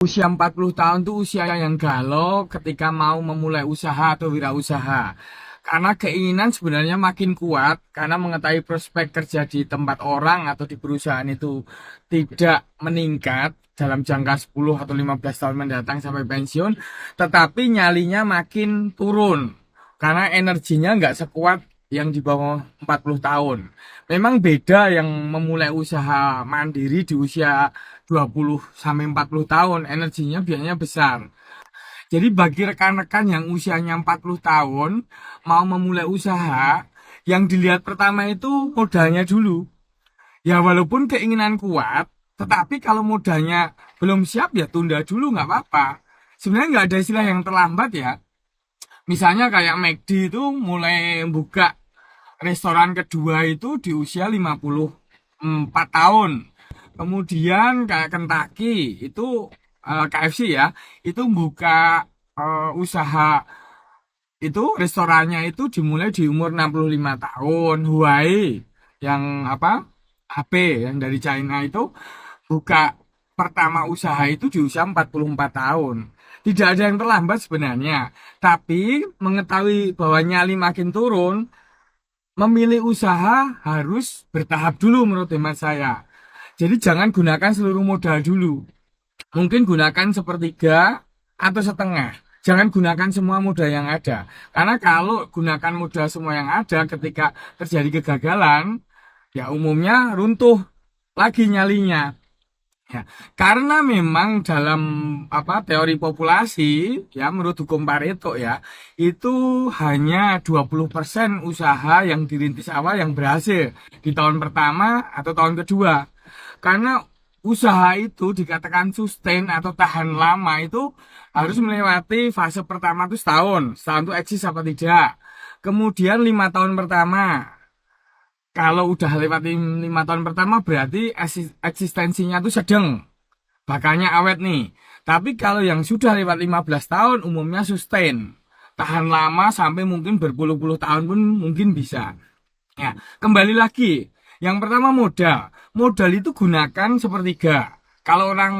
Usia 40 tahun itu usia yang galau ketika mau memulai usaha atau wirausaha. Karena keinginan sebenarnya makin kuat karena mengetahui prospek kerja di tempat orang atau di perusahaan itu tidak meningkat dalam jangka 10 atau 15 tahun mendatang sampai pensiun, tetapi nyalinya makin turun karena energinya nggak sekuat yang di bawah 40 tahun. Memang beda yang memulai usaha mandiri di usia 20 sampai 40 tahun, energinya biasanya besar. Jadi bagi rekan-rekan yang usianya 40 tahun mau memulai usaha, yang dilihat pertama itu modalnya dulu. Ya walaupun keinginan kuat, tetapi kalau modalnya belum siap ya tunda dulu nggak apa-apa. Sebenarnya nggak ada istilah yang terlambat ya. Misalnya kayak McD itu mulai buka restoran kedua itu di usia 54 tahun. Kemudian kayak Kentucky itu KFC ya, itu buka usaha itu restorannya itu dimulai di umur 65 tahun. Huawei yang apa? HP yang dari China itu buka pertama usaha itu di usia 44 tahun. Tidak ada yang terlambat sebenarnya. Tapi mengetahui bahwa nyali makin turun, memilih usaha harus bertahap dulu menurut hemat saya. Jadi jangan gunakan seluruh modal dulu. Mungkin gunakan sepertiga atau setengah. Jangan gunakan semua modal yang ada. Karena kalau gunakan modal semua yang ada ketika terjadi kegagalan, ya umumnya runtuh lagi nyalinya. Ya, karena memang dalam teori populasi ya menurut hukum Pareto ya itu hanya 20% usaha yang dirintis awal yang berhasil di tahun pertama atau tahun kedua. Karena usaha itu dikatakan sustain atau tahan lama itu harus melewati fase pertama itu setahun. Setahun itu eksis apa tidak. Kemudian 5 tahun pertama. Kalau udah lewat 5 tahun pertama berarti eksistensinya itu sedang. Bakanya awet nih. Tapi kalau yang sudah lewat 15 tahun umumnya sustain. Tahan lama sampai mungkin berpuluh-puluh tahun pun mungkin bisa. Ya, kembali lagi. Yang pertama modal. Modal itu gunakan sepertiga. Kalau orang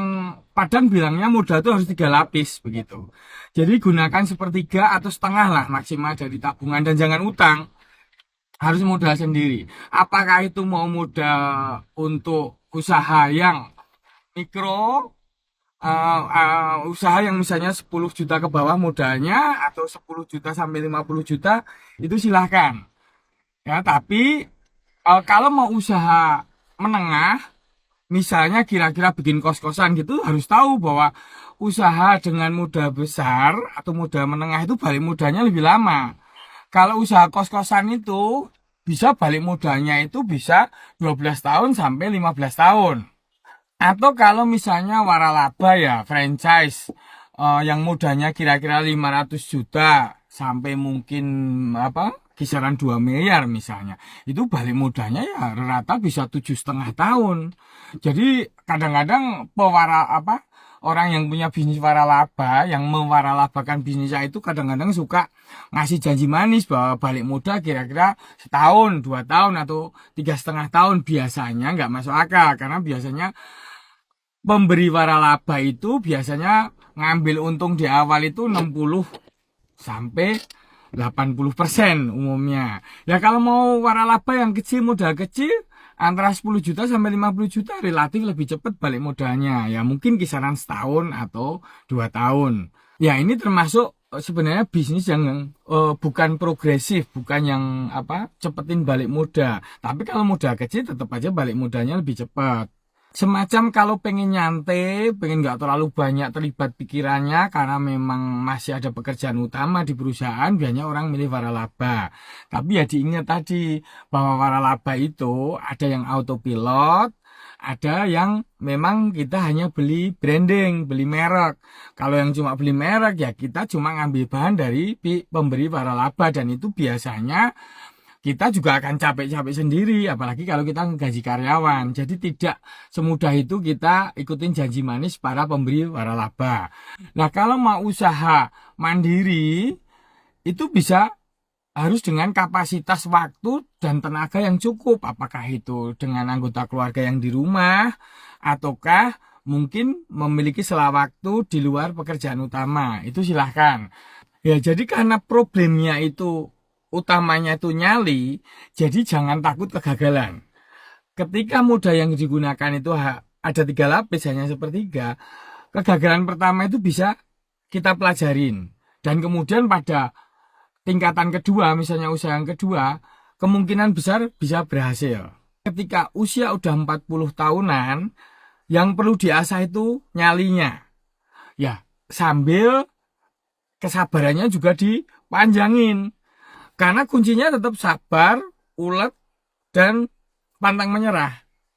Padang bilangnya modal itu harus 3 lapis begitu. Jadi gunakan sepertiga atau setengah lah maksimal dari tabungan dan jangan utang. Harus modal sendiri. Apakah itu mau modal untuk usaha yang mikro, usaha yang misalnya 10 juta ke bawah modalnya atau 10 juta sampai 50 juta itu silahkan. Ya, tapi kalau mau usaha menengah, misalnya kira-kira bikin kos-kosan gitu harus tahu bahwa usaha dengan modal besar atau modal menengah itu balik modalnya lebih lama. Kalau usaha kos-kosan itu bisa balik modalnya itu bisa 12 tahun sampai 15 tahun. Atau kalau misalnya waralaba ya franchise yang modalnya kira-kira 500 juta sampai mungkin kisaran 2 miliar misalnya. Itu balik modalnya ya rata bisa 7,5 tahun. Jadi kadang-kadang orang yang punya bisnis waralaba, yang mewaralabakan bisnisnya itu kadang-kadang suka ngasih janji manis bahwa balik modal kira-kira setahun, 2 tahun atau 3,5 tahun biasanya nggak masuk akal karena biasanya pemberi waralaba itu biasanya ngambil untung di awal itu 60 sampai 80% umumnya. Ya kalau mau waralaba yang kecil, modal kecil antara 10 juta sampai 50 juta relatif lebih cepat balik modalnya. Ya mungkin kisaran setahun atau 2 tahun. Ya ini termasuk sebenarnya bisnis yang bukan progresif, bukan yang cepetin balik modal. Tapi kalau modal kecil tetap aja balik modalnya lebih cepat. Semacam kalau pengen nyantai, pengen nggak terlalu banyak terlibat pikirannya karena memang masih ada pekerjaan utama di perusahaan, biasanya orang milih waralaba. Tapi ya diingat tadi bahwa waralaba itu ada yang autopilot, ada yang memang kita hanya beli branding, beli merek. Kalau yang cuma beli merek ya kita cuma ngambil bahan dari pemberi waralaba dan itu biasanya kita juga akan capek-capek sendiri, apalagi kalau kita gaji karyawan. Jadi tidak semudah itu kita ikutin janji manis para pemberi waralaba. Nah, kalau mau usaha mandiri, itu bisa harus dengan kapasitas waktu dan tenaga yang cukup. Apakah itu dengan anggota keluarga yang di rumah, ataukah mungkin memiliki sela waktu di luar pekerjaan utama, itu silahkan. Ya, jadi karena problemnya itu utamanya itu nyali, jadi jangan takut kegagalan. Ketika modal yang digunakan itu ada 3 lapis, hanya sepertiga, kegagalan pertama itu bisa kita pelajarin. Dan kemudian pada tingkatan kedua, misalnya usaha yang kedua, kemungkinan besar bisa berhasil. Ketika usia udah 40 tahunan, yang perlu diasah itu nyalinya. Ya, sambil kesabarannya juga dipanjangin. Karena kuncinya tetap sabar, ulet, dan pantang menyerah.